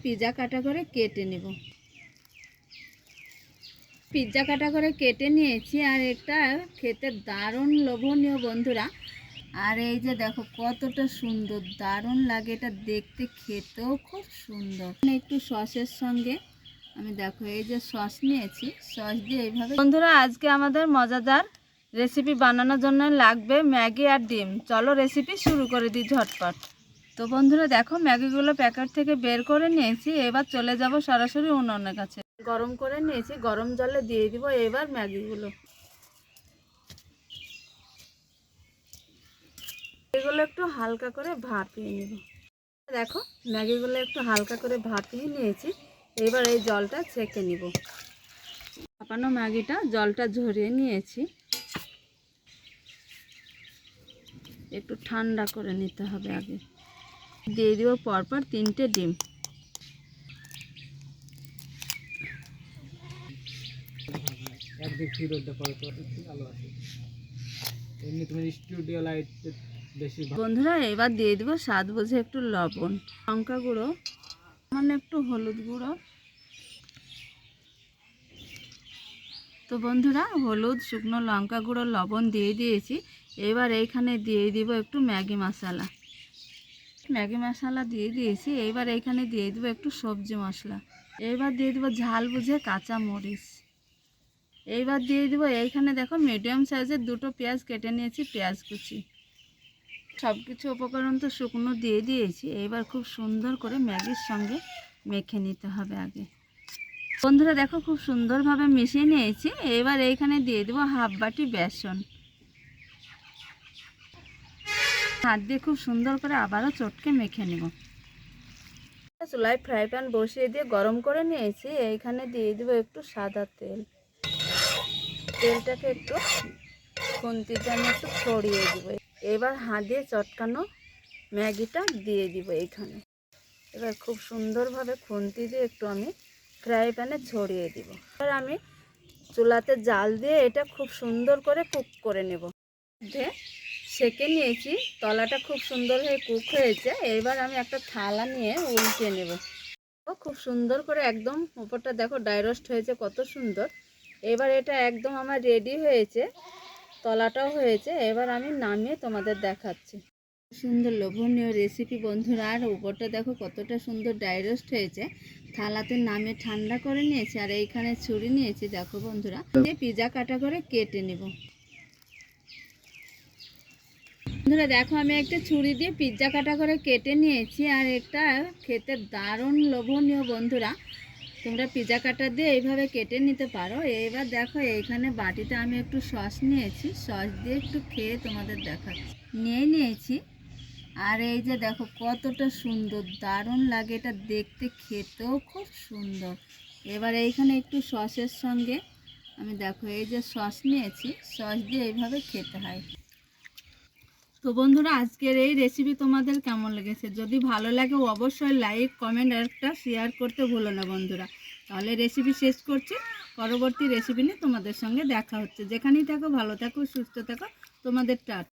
Pizza কাটা করে কেটে নেব। পিৎজা কাটা করে কেটে নিয়েছি, আর এটা খেতে দারুণ লোভনীয় বন্ধুরা। আর এই যে দেখো কতটা সুন্দর, দারুণ লাগে এটা দেখতে, খেতেও খুব সুন্দর। একটু সসের সঙ্গে আমি দেখো এই যে সস নিয়েছি, সস দিয়ে এইভাবে। বন্ধুরা আজকে আমাদের মজাদার রেসিপি বানানোর জন্য লাগবে ম্যাগি আর ডিম। চলো রেসিপি শুরু করে দিই ঝটপট। তো বন্ধুরা দেখো ম্যাগিগুলো প্যাকেট থেকে বের করে নিয়েছি, এবার চলে যাব সরাসরি উনুনের কাছে। গরম করে নিয়েছি, গরম জলে দিয়ে দিব এবার ম্যাগিগুলো। এগুলো একটু হালকা করে ভাপিয়ে নেব। দেখো ম্যাগিগুলো একটু হালকা করে ভাপিয়ে নিয়েছি, এবার এই জলটা ছেঁকে নিব। ভাপানো ম্যাগিটা জলটা ঝরিয়ে নিয়েছি, একটু ঠান্ডা করে নিতে হবে আগে। দিয়ে দিব পরপর 3টে ডিম। বন্ধুরা এবার দিয়ে দিব স্বাদ বুঝে একটু লবণ, লঙ্কা গুঁড়ো, মানে একটু হলুদ গুঁড়ো। তো বন্ধুরা হলুদ, শুকনো লঙ্কা গুঁড়ো, লবণ দিয়ে দিয়েছি। এবার এইখানে দিয়ে দিব একটু ম্যাগি মশলা। ম্যাগি মশলা দিয়ে দিয়েছি, এবার এইখানে দিয়ে দিব একটু সবজি মশলা। এবার দিয়ে দিব ঝাল বুঝে কাঁচা মরিচ। এইবার দিয়ে দিব এইখানে দেখো মিডিয়াম সাইজের 2টো পেঁয়াজ কেটে নিয়েছি, পেঁয়াজ কুচি। সব কিছু উপকরণ তো শুকনো দিয়ে দিয়েছি, এবার খুব সুন্দর করে ম্যাগির সঙ্গে মেখে নিতে হবে আগে। বন্ধুরা দেখো খুব সুন্দরভাবে মিশিয়ে নিয়েছি, এবার এইখানে দিয়ে দেবো হাফ বাটি বেসন। হাত দিয়ে খুব সুন্দর করে আবারও চটকে মেখে নেব। চুলায় ফ্রাই প্যান বসিয়ে দিয়ে গরম করে নিয়েছি, এইখানে দিয়ে দেবো একটু সাদা তেল। তেলটাকে একটু খুন্তিতে আমি একটু ছড়িয়ে দেব। এবার হাত দিয়ে চটকানো ম্যাগিটা দিয়ে দিব এইখানে। এবার খুব সুন্দরভাবে খুন্তি দিয়ে একটু আমি ফ্রাই প্যানে ছড়িয়ে দিব। এবার আমি চুলাতে জাল দিয়ে এটা খুব সুন্দর করে কুক করে নেব। সেকে নিয়েছি, তলাটা খুব সুন্দর হয়ে কুক হয়েছে। এবার আমি একটা থালা নিয়ে উল্টে নেব। খুব সুন্দর করে একদম উপরটা দেখো ড্রাই রোস্ট হয়েছে, কত সুন্দর। এবার এটা একদম আমার রেডি হয়েছে, তলাটাও হয়েছে। এবার আমি নামিয়ে তোমাদের দেখাচ্ছি। সুন্দর লোভনীয় রেসিপি বন্ধুরা। আর উপরটা দেখো কতটা সুন্দর ড্রাই রোস্ট হয়েছে। থালাতে নামে ঠান্ডা করে নিয়েছি, আর এইখানে ছুরি নিয়েছি দেখো বন্ধুরা, পিৎজা কাটা করে কেটে নেব। বন্ধুরা দেখো আমি একটা ছুরি দিয়ে পিৎজা কাটা করে কেটে নিয়েছি, আর এটা খেতে দারুণ লোভনীয় বন্ধুরা। তোমরা পিৎজা কাটা দিয়ে এইভাবে কেটে নিতে পারো। এবার দেখো এইখানে বাটিতে আমি একটু সস নিয়েছি, সস দিয়ে একটু খেয়ে তোমাদের দেখাচ্ছি। নিয়েছি, আর এই যে দেখো কতটা সুন্দর, দারুণ লাগে এটা দেখতে, খেতেও খুব সুন্দর। এবার এইখানে একটু সসের সঙ্গে আমি দেখো এই যে সস নিয়েছি, সস দিয়ে এইভাবে খেতে হয়। তো বন্ধুরা আজকের এই রেসিপি তোমাদের কেমন লেগেছে? যদি ভালো লাগে অবশ্যই লাইক, কমেন্ট আর একটা শেয়ার করতে ভুলো না বন্ধুরা। তাহলে রেসিপি শেষ করছি, পরবর্তী রেসিপি নিয়ে তোমাদের সঙ্গে দেখা হচ্ছে। যেখানেই থাকো ভালো থাকো, সুস্থ থাকো, তোমাদের টাটা।